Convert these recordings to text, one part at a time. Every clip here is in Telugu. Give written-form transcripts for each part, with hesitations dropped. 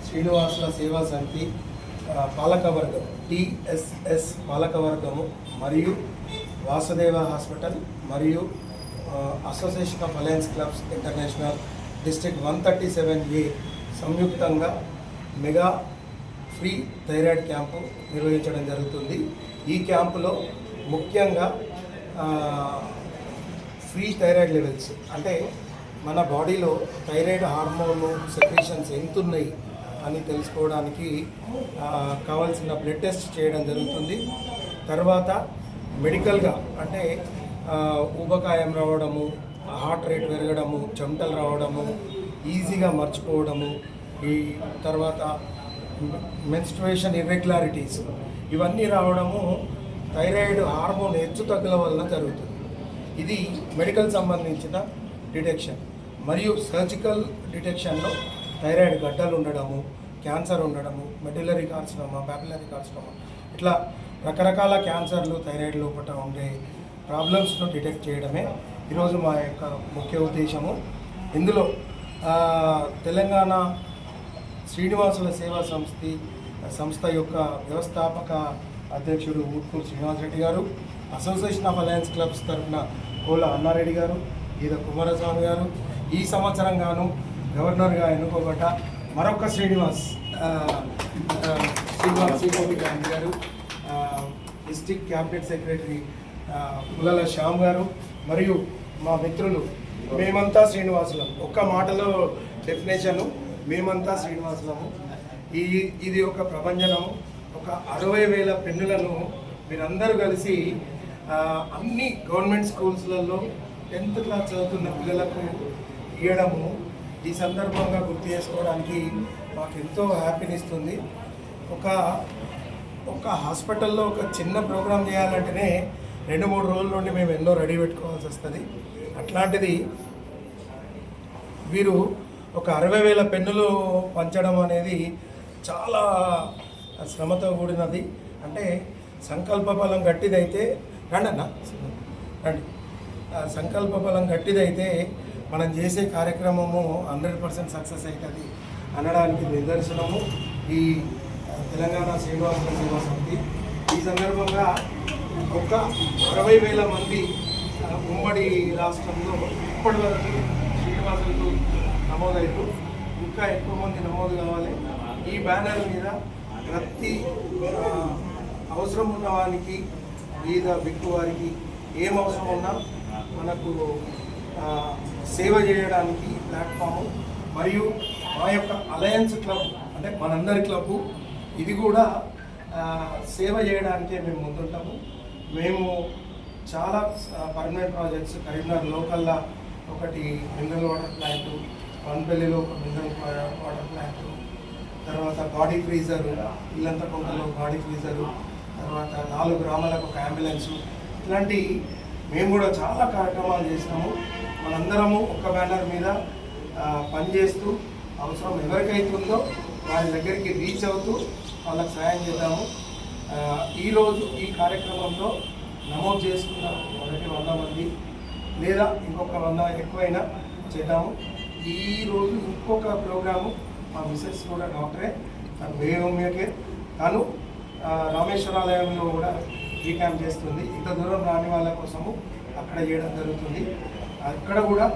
శ్రీనివాసుల సేవా సమితి పాలకవర్గం టిఎస్ఎస్ పాలకవర్గము మరియు వాసుదేవ హాస్పిటల్ మరియు association of alliance clubs international district 137A సంయుక్తంగా మెగా ఫ్రీ థైరాయిడ్ క్యాంపు నిర్వహించడం జరుగుతుంది. ఈ క్యాంపులో ముఖ్యంగా ఫ్రీ థైరాయిడ్ లెవెల్స్ అంటే మన బాడీలో థైరాయిడ్ హార్మోన్ సెక్రేషన్స్ ఎంత ఉన్నాయి అని తెలుసుకోవడానికి కావాల్సిన బ్లడ్ టెస్ట్ చేయడం జరుగుతుంది. తర్వాత మెడికల్గా అంటే ఊబకాయం రావడము, హార్ట్ రేట్ పెరగడము, చెమటలు రావడము, ఈజీగా మర్చిపోవడము, ఈ తర్వాత మెన్స్ట్రుయేషన్ ఇర్రెగ్యులారిటీస్ ఇవన్నీ రావడము థైరాయిడ్ హార్మోన్ హెచ్చుతగ్గుల వలన జరుగుతుంది. ఇది మెడికల్ సంబంధించిన డిటెక్షన్. మరియు సర్జికల్ డిటెక్షన్లో థైరాయిడ్ గడ్డలు ఉండడము, క్యాన్సర్ ఉండడము, మెడ్యులరీ కార్సినోమా, పాపులరీ కార్సినోమా ఇట్లా రకరకాల క్యాన్సర్లు థైరాయిడ్ లోపల ఉండే ప్రాబ్లమ్స్ను డిటెక్ట్ చేయడమే ఈరోజు మా యొక్క ముఖ్య ఉద్దేశము. ఇందులో తెలంగాణ శ్రీనివాసుల సేవా సంస్థ యొక్క వ్యవస్థాపక అధ్యక్షుడు ఊట్కూరు శ్రీనివాస్ రెడ్డి గారు, అసోసియేషన్ ఆఫ్ అలయన్స్ క్లబ్స్ తరఫున కోల అన్నారెడ్డి గారు, ఈద కుమారస్వామి గారు, ఈ సంవత్సరం గాను గవర్నర్గా ఎన్నుకోబడ్డ మరొక శ్రీనివాస్ శ్రీకోటి గాంధీ గారు, డిస్ట్రిక్ట్ క్యాబినెట్ సెక్రటరీ పుల్లల శ్యామ్ గారు మరియు మా మిత్రులు మేమంతా శ్రీనివాసులం. ఒక్క మాటలో డెఫినేషను మేమంతా శ్రీనివాసులము. ఇది ఒక ప్రభంజనము. ఒక 60,000 పెన్నులను మీరందరూ కలిసి అన్ని గవర్నమెంట్ స్కూల్స్లలో 10th క్లాస్ చదువుతున్న పిల్లలకు ఇవ్వడము ఈ సందర్భంగా గుర్తు చేసుకోవడానికి మాకు ఎంతో హ్యాపీనిస్తుంది. ఒక హాస్పిటల్లో ఒక చిన్న ప్రోగ్రాం చేయాలంటేనే 2-3 రోజుల నుండి మేము ఎన్నో రెడీ పెట్టుకోవాల్సి వస్తుంది. అట్లాంటిది వీరు ఒక 60,000 పెన్నులు పంచడం అనేది చాలా శ్రమతో కూడినది. అంటే సంకల్ప బలం గట్టిదైతే రండి సంకల్ప బలం గట్టిదైతే మనం చేసే కార్యక్రమము 100% సక్సెస్ అవుతుంది అనడానికి నిదర్శనము ఈ తెలంగాణ శ్రీనివాసుల సేవా సమితి. ఈ సందర్భంగా ఒక 60,000 మంది ఉమ్మడి రాష్ట్రంలో ఇప్పటి వరకు శ్రీనివాసులకు నమోదైతూ ఇంకా ఎక్కువ మంది నమోదు కావాలి. ఈ బ్యానర్ మీద ప్రతి అవసరం ఉన్న వారికి, బీద బిక్కు వారికి ఏం అవసరం ఉన్నా మనకు సేవ చేయడానికి ప్లాట్ఫాము మరియు మా యొక్క అలయన్స్ క్లబ్ అంటే మనందరి క్లబ్బు ఇది కూడా సేవ చేయడానికే మేము ముందుంటాము. మేము చాలా పర్మనెంట్ ప్రాజెక్ట్స్ కరీంనగర్ లోకల్లా ఒకటి మినరల్ వాటర్ ప్లాంటు, వన్పల్లిలో ఒక మినరల్ వాటర్ ప్లాంటు, తర్వాత బాడీ ఫ్రీజరు, ఇల్లంత కొండలో బాడీ ఫ్రీజరు, తర్వాత 4 గ్రామాలకు ఒక అంబులెన్సు, ఇట్లాంటి మేము కూడా చాలా కార్యక్రమాలు చేసినాము. మనందరము ఒక బ్యానర్ మీద పనిచేస్తూ అవసరం ఎవరికైతుందో వారి దగ్గరికి రీచ్ అవుతూ వాళ్ళకి సాయం చేద్దాము. ఈరోజు ఈ కార్యక్రమంలో నమోదు చేసుకున్న మొదటి 100 మంది లేదా ఇంకొక 100 ఎక్కువైనా చేద్దాము. ఈరోజు ఇంకొక ప్రోగ్రాము మా మిసెస్ కూడా డాక్టరే, తను హోమియోకే, తను రామేశ్వరాలయంలో కూడా ఈ క్యాంప్ చేస్తుంది. ఇంత దూరం రాని వాళ్ళ కోసము అక్కడ చేయడం జరుగుతుంది. అక్కడ కూడా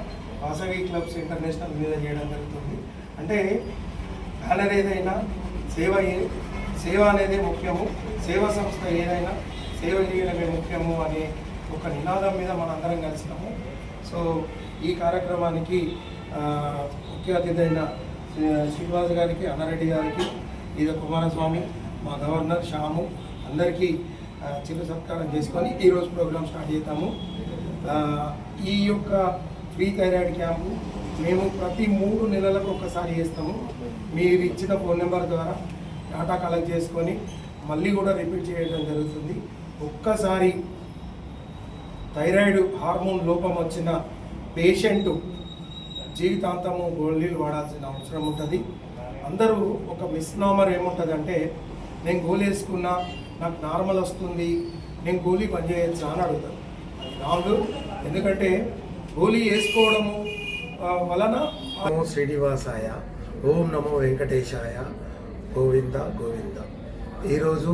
వాసవి క్లబ్స్ ఇంటర్నేషనల్ మీద చేయడం జరుగుతుంది. అంటే బ్యానర్ ఏదైనా సేవ అనేది ముఖ్యము, సేవా సంస్థ ఏదైనా సేవ చేయడమే ముఖ్యము అనే ఒక నినాదం మీద మనందరం కలిసినాము. సో ఈ కార్యక్రమానికి ముఖ్య అతిథి అయిన శ్రీనివాస్ గారికి, అన్నారెడ్డి గారికి, ఈద కుమారస్వామి, మా గవర్నర్ శ్యాము అందరికీ చిరు సత్కారం చేసుకొని ఈరోజు ప్రోగ్రాం స్టార్ట్ చేద్దాము. ఈ యొక్క ఫ్రీ థైరాయిడ్ క్యాంపు మేము ప్రతి 3 నెలలకు ఒకసారి చేస్తాము. మీరు ఇచ్చిన ఫోన్ నెంబర్ ద్వారా డాటా కలెక్ట్ చేసుకొని మళ్ళీ కూడా రిపీట్ చేయడం జరుగుతుంది. ఒక్కసారి థైరాయిడ్ హార్మోన్ లోపం వచ్చిన పేషెంటు జీవితాంతము గోళీలు వాడాల్సిన అవసరం ఉంటుంది. అందరూ ఒక మిస్నామర్ ఏముంటుందంటే, నేను గోళీ వేసుకున్నా నాకు నార్మల్ వస్తుంది, నేను గోళీ పనిచేయచ్చా అని అడుగుతాను. అది రాంగ్. ఎందుకంటే గోళీ వేసుకోవడము వలన ఓం శ్రీనివాసాయ, ఓం నమో వెంకటేశాయ, గోవింద గోవింద. ఈరోజు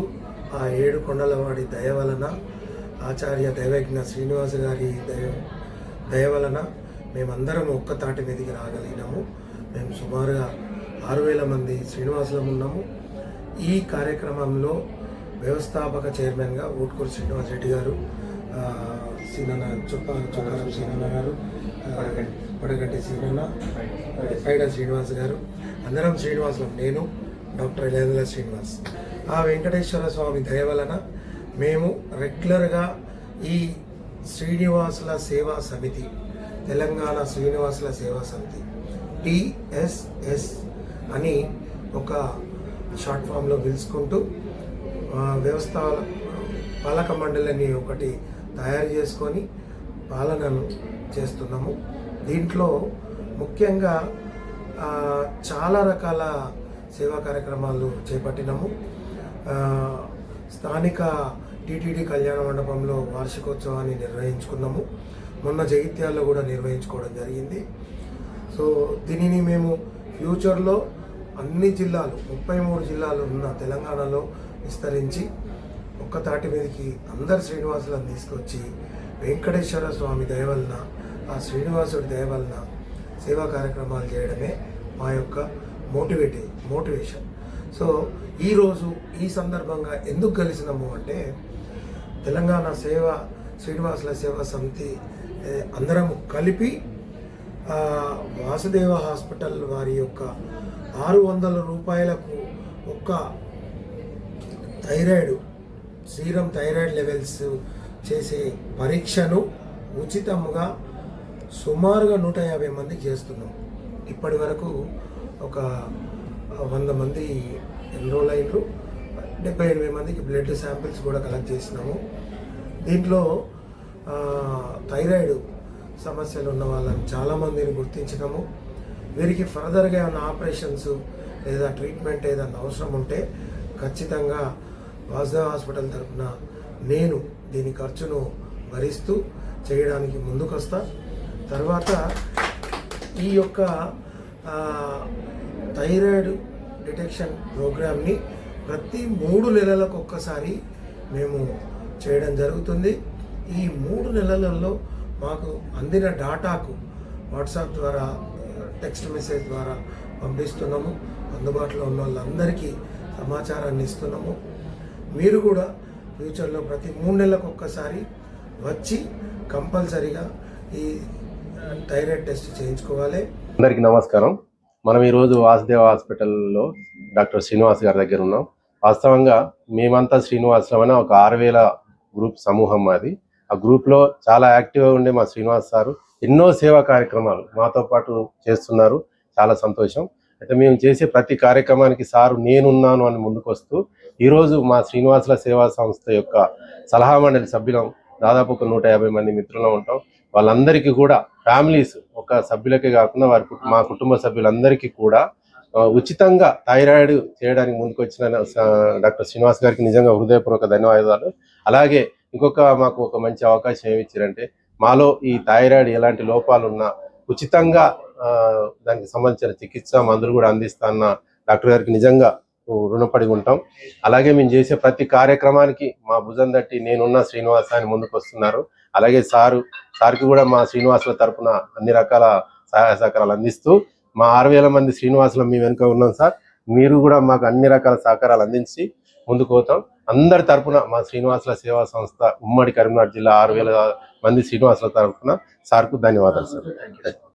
ఆ 7 కొండలవాడి దయ వలన, ఆచార్య దైవజ్ఞ శ్రీనివాస గారి దయ వలన మేమందరం ఒక్క తాటి మీదకి రాగలిగినాము. మేము సుమారుగా 6,000 మంది శ్రీనివాసులం ఉన్నాము. ఈ కార్యక్రమంలో వ్యవస్థాపక చైర్మన్గా ఊట్కూరు శ్రీనివాస్ రెడ్డి గారు, సీనన్న చొక్కారం సీనన్న గారు, వడగంటి సీనన్న, పైడ శ్రీనివాస్ గారు, అందరం శ్రీనివాసులం. నేను డాక్టర్ ఇళేంద్ర శ్రీనివాస్. ఆ వెంకటేశ్వర స్వామి దయ వలన మేము రెగ్యులర్గా ఈ శ్రీనివాసుల సేవా సమితి, తెలంగాణ శ్రీనివాసుల సేవా సమితి TSS అని ఒక షార్ట్ ఫామ్లో పిలుచుకుంటూ వ్యవస్థ పాలక మండలిని ఒకటి తయారు చేసుకొని పాలనను చేస్తున్నాము. దీంట్లో ముఖ్యంగా చాలా రకాల సేవా కార్యక్రమాలు చేపట్టినాము. స్థానిక టీటీడీ కళ్యాణ మండపంలో వార్షికోత్సవాన్ని నిర్వహించుకున్నాము. మొన్న జగిత్యాల్లో కూడా నిర్వహించుకోవడం జరిగింది. సో దీనిని మేము ఫ్యూచర్లో అన్ని జిల్లాలు, 33 జిల్లాలు ఉన్న తెలంగాణలో విస్తరించి ఒక్క తాటి మీదకి అందరు శ్రీనివాసులను తీసుకొచ్చి వెంకటేశ్వర స్వామి దయ వలన, ఆ శ్రీనివాసుడి దయ వలన సేవా కార్యక్రమాలు చేయడమే మా యొక్క మోటివేషన్. సో ఈరోజు ఈ సందర్భంగా ఎందుకు కలిసినాము అంటే, తెలంగాణ శ్రీనివాసుల సేవా సమితి అందరం కలిపి వాసుదేవ హాస్పిటల్ వారి యొక్క 600 రూపాయలకు ఒక్క సీరం థైరాయిడ్ లెవెల్స్ చేసే పరీక్షను ఉచితంగా సుమారుగా 150 మందికి చేస్తున్నాం. ఇప్పటి వరకు ఒక 100 మంది ఎన్రోల్ అయినరు. 78 మందికి బ్లడ్ శాంపిల్స్ కూడా కలెక్ట్ చేసినాము. దీంట్లో థైరాయిడ్ సమస్యలు ఉన్న వాళ్ళని చాలామందిని గుర్తించినాము. వీరికి ఫర్దర్గా ఏమైనా ఆపరేషన్స్ లేదా ట్రీట్మెంట్ ఏదైనా అవసరం ఉంటే ఖచ్చితంగా వాసుదేవ హాస్పిటల్ తరఫున నేను దీని ఖర్చును భరిస్తూ చేయడానికి ముందుకొస్తా. తర్వాత ఈ యొక్క థైరాయిడ్ డిటెక్షన్ ప్రోగ్రామ్ని ప్రతి 3 నెలలకు ఒక్కసారి మేము చేయడం జరుగుతుంది. ఈ 3 నెలలలో మాకు అందిన డాటాకు వాట్సాప్ ద్వారా, టెక్స్ట్ మెసేజ్ ద్వారా పంపిస్తున్నాము. అందుబాటులో ఉన్న వాళ్ళందరికీ సమాచారాన్ని ఇస్తున్నాము. మీరు కూడా ఫ్యూచర్లో ప్రతి 3 నెలలకు ఒక్కసారి వచ్చి కంపల్సరీగా ఈ థైరాయిడ్ టెస్ట్ చేయించుకోవాలి. అందరికీ నమస్కారం. మనం ఈరోజు వాసుదేవ హాస్పిటల్లో డాక్టర్ శ్రీనివాస్ గారి దగ్గర ఉన్నాం. వాస్తవంగా మేమంతా శ్రీనివాసులం అనే ఒక 6,000 గ్రూప్ సమూహం మాది. ఆ గ్రూప్లో చాలా యాక్టివ్గా ఉండే మా శ్రీనివాస్ సారు ఎన్నో సేవా కార్యక్రమాలు మాతో పాటు చేస్తున్నారు. చాలా సంతోషం. అయితే మేము చేసే ప్రతి కార్యక్రమానికి సారు నేనున్నాను అని ముందుకు వస్తూ ఈరోజు మా శ్రీనివాసుల సేవా సంస్థ యొక్క సలహా మండలి సభ్యులం, దాదాపు ఒక 150 మంది మిత్రులు ఉంటాం. వాళ్ళందరికీ కూడా ఫ్యామిలీస్, ఒక సభ్యులకే కాకుండా మా కుటుంబ సభ్యులందరికీ కూడా ఉచితంగా థైరాయిడ్ చేయడానికి ముందుకు వచ్చిన డాక్టర్ శ్రీనివాస్ గారికి నిజంగా హృదయపూర్వక ధన్యవాదాలు. అలాగే మాకు ఒక మంచి అవకాశం ఏమి ఇచ్చారంటే, మాలో ఈ థైరాయిడ్ ఎలాంటి లోపాలు ఉన్నా ఉచితంగా దానికి సంబంధించిన చికిత్స మందులు కూడా అందిస్తాన్న డాక్టర్ గారికి నిజంగా రుణపడి ఉంటాం. అలాగే మేము చేసే ప్రతి కార్యక్రమానికి మా భుజం తట్టి నేనున్న శ్రీనివాస అని ముందుకు వస్తున్నారు. అలాగే సార్కి కూడా మా శ్రీనివాసుల తరపున అన్ని రకాల సహాయ సహకారాలు అందిస్తూ మా 6,000 మంది శ్రీనివాసులు మీ వెనుక ఉన్నాం సార్. మీరు కూడా మాకు అన్ని రకాల సహకారాలు అందించి ముందుకు పోతాం. అందరి తరపున మా శ్రీనివాసుల సేవా సంస్థ ఉమ్మడి కరీంనగర్ జిల్లా 6,000 మంది శ్రీనివాసుల తరపున సార్కు ధన్యవాదాలు సార్.